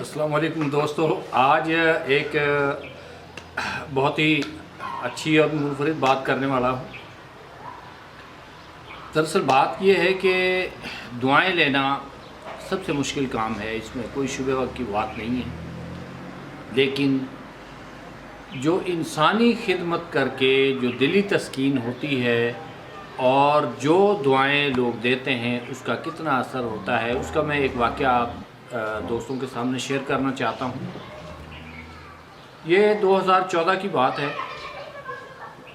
السلام علیکم دوستو، آج ایک بہت ہی اچھی اور منفرد بات کرنے والا ہوں۔ دراصل بات یہ ہے کہ دعائیں لینا سب سے مشکل کام ہے، اس میں کوئی شبہ کی بات نہیں ہے، لیکن جو انسانی خدمت کر کے جو دلی تسکین ہوتی ہے اور جو دعائیں لوگ دیتے ہیں اس کا کتنا اثر ہوتا ہے، اس کا میں ایک واقعہ دوستوں کے سامنے شیئر کرنا چاہتا ہوں۔ یہ 2014 کی بات ہے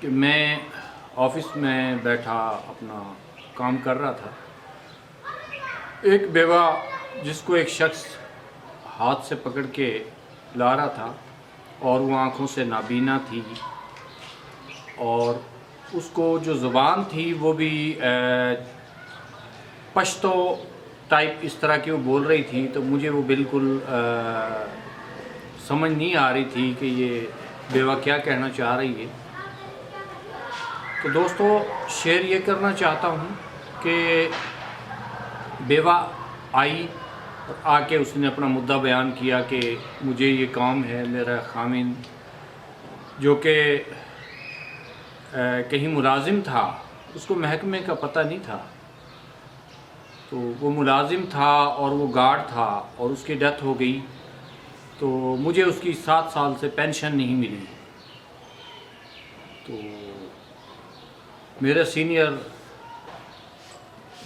کہ میں آفس میں بیٹھا اپنا کام کر رہا تھا۔ ایک بیوہ جس کو ایک شخص ہاتھ سے پکڑ کے لا رہا تھا اور وہ آنکھوں سے نابینا تھی، اور اس کو جو زبان تھی وہ بھی پشتو ٹائپ اس طرح کی وہ بول رہی تھی، تو مجھے وہ بالکل سمجھ نہیں آ رہی تھی کہ یہ بیوہ کیا کہنا چاہ رہی ہے۔ تو دوستو، شیئر یہ کرنا چاہتا ہوں کہ بیوہ آئی اور آ کے اس نے اپنا مدعا بیان کیا کہ مجھے یہ کام ہے، میرا خاوند جو کہ کہیں ملازم تھا، اس کو محکمے کا پتہ نہیں تھا، تو وہ ملازم تھا اور وہ گارڈ تھا اور اس کی ڈیتھ ہو گئی، تو مجھے اس کی 7 سال سے پینشن نہیں ملی۔ تو میرے سینئر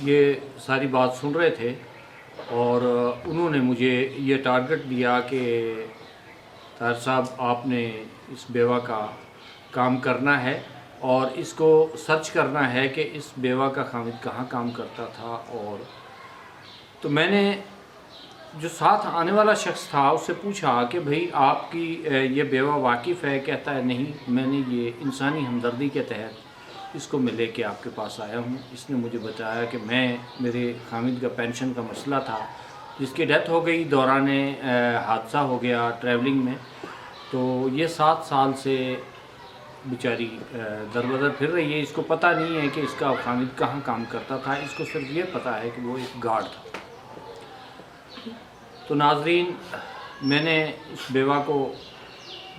یہ ساری بات سن رہے تھے اور انہوں نے مجھے یہ ٹارگٹ دیا کہ طاہر صاحب، آپ نے اس بیوہ کا کام کرنا ہے اور اس کو سرچ کرنا ہے کہ اس بیوہ کا خاوند کہاں کام کرتا تھا۔ اور تو میں نے جو ساتھ آنے والا شخص تھا اس سے پوچھا کہ بھئی آپ کی یہ بیوہ واقف ہے؟ کہتا ہے نہیں، میں نے یہ انسانی ہمدردی کے تحت اس کو میں لے کے آپ کے پاس آیا ہوں۔ اس نے مجھے بتایا کہ میرے خاوند کا پینشن کا مسئلہ تھا، جس کی ڈیتھ ہو گئی دوران حادثہ ہو گیا ٹریولنگ میں، تو یہ 7 سال سے بیچاری در بدر پھر رہی ہے۔ اس کو پتہ نہیں ہے کہ اس کا خاوند کہاں کام کرتا تھا، اس کو صرف یہ پتہ ہے کہ وہ ایک گارڈ تھا۔ تو ناظرین، میں نے اس بیوہ کو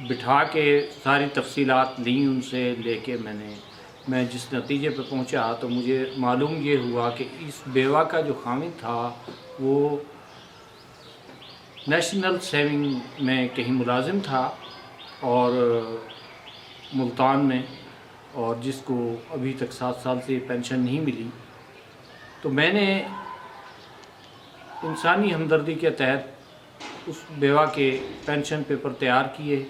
بٹھا کے ساری تفصیلات لیں ان سے، لے کے میں جس نتیجے پہ پہنچا تو مجھے معلوم یہ ہوا کہ اس بیوہ کا جو خاوند تھا وہ نیشنل سیونگ میں کہیں ملازم تھا اور ملتان میں، اور جس کو ابھی تک 7 سال سے پینشن نہیں ملی۔ تو میں نے انسانی ہمدردی کے تحت اس بیوہ کے پینشن پیپر تیار کیے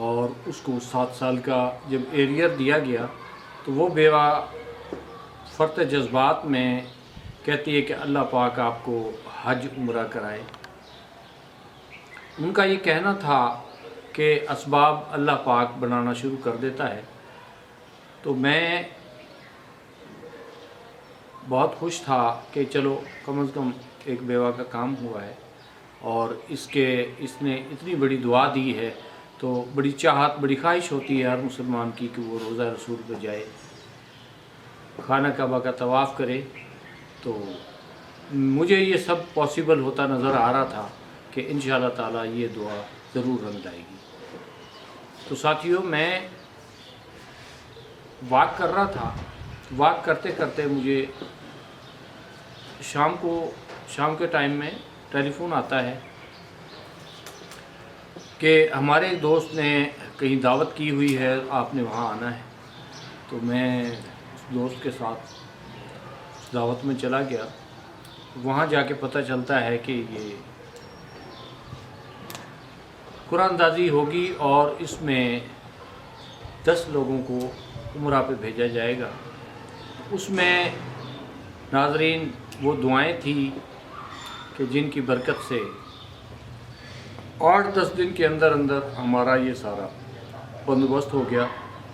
اور اس کو 7 سال کا جب ایریئر دیا گیا تو وہ بیوہ فرط جذبات میں کہتی ہے کہ اللہ پاک آپ کو حج عمرہ کرائے۔ ان کا یہ کہنا تھا کہ اسباب اللہ پاک بنانا شروع کر دیتا ہے۔ تو میں بہت خوش تھا کہ چلو کم از کم ایک بیوہ کا کام ہوا ہے، اور اس نے اتنی بڑی دعا دی ہے تو بڑی چاہت، بڑی خواہش ہوتی ہے ہر مسلمان کی کہ وہ روضہ رسول پہ جائے، خانہ کعبہ کا طواف کرے۔ تو مجھے یہ سب پاسبل ہوتا نظر آ رہا تھا کہ انشاءاللہ تعالیٰ یہ دعا ضرور رنگ لائے گی۔ تو ساتھیوں، میں واک کر رہا تھا، واک کرتے کرتے مجھے شام کے ٹائم میں ٹیلی فون آتا ہے کہ ہمارے ایک دوست نے کہیں دعوت کی ہوئی ہے، آپ نے وہاں آنا ہے۔ تو میں اس دوست کے ساتھ اس دعوت میں چلا گیا۔ وہاں جا کے پتہ چلتا ہے کہ یہ قرآن اندازی ہوگی اور اس میں 10 لوگوں کو عمرہ پہ بھیجا جائے گا۔ اس میں ناظرین وہ دعائیں تھیں کہ جن کی برکت سے 8-10 دن کے اندر ہمارا یہ سارا بندوبست ہو گیا،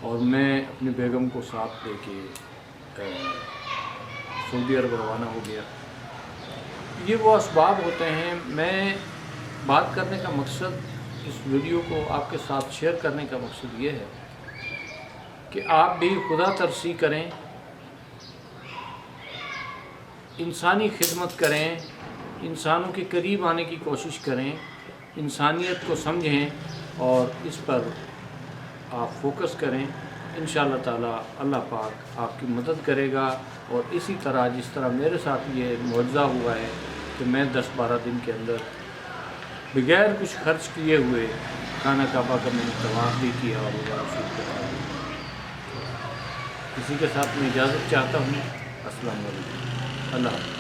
اور میں اپنی بیگم کو ساتھ لے کے سعودی عرب روانہ ہو گیا۔ یہ وہ اسباب ہوتے ہیں۔ میں بات کرنے کا مقصد، اس ویڈیو کو آپ کے ساتھ شیئر کرنے کا مقصد یہ ہے کہ آپ بھی خدا ترسی کریں، انسانی خدمت کریں، انسانوں کے قریب آنے کی کوشش کریں، انسانیت کو سمجھیں اور اس پر آپ فوکس کریں۔ انشاءاللہ تعالی اللہ پاک آپ کی مدد کرے گا، اور اسی طرح جس طرح میرے ساتھ یہ معجزہ ہوا ہے کہ میں 10-12 دن کے اندر بغیر کچھ خرچ کیے ہوئے خانہ کعبہ کا میں نے طواف بھی کیا اور روزہ رسول کرا۔ اسی کے ساتھ میں اجازت چاہتا ہوں۔ السلام علیکم، اللہ حافظ۔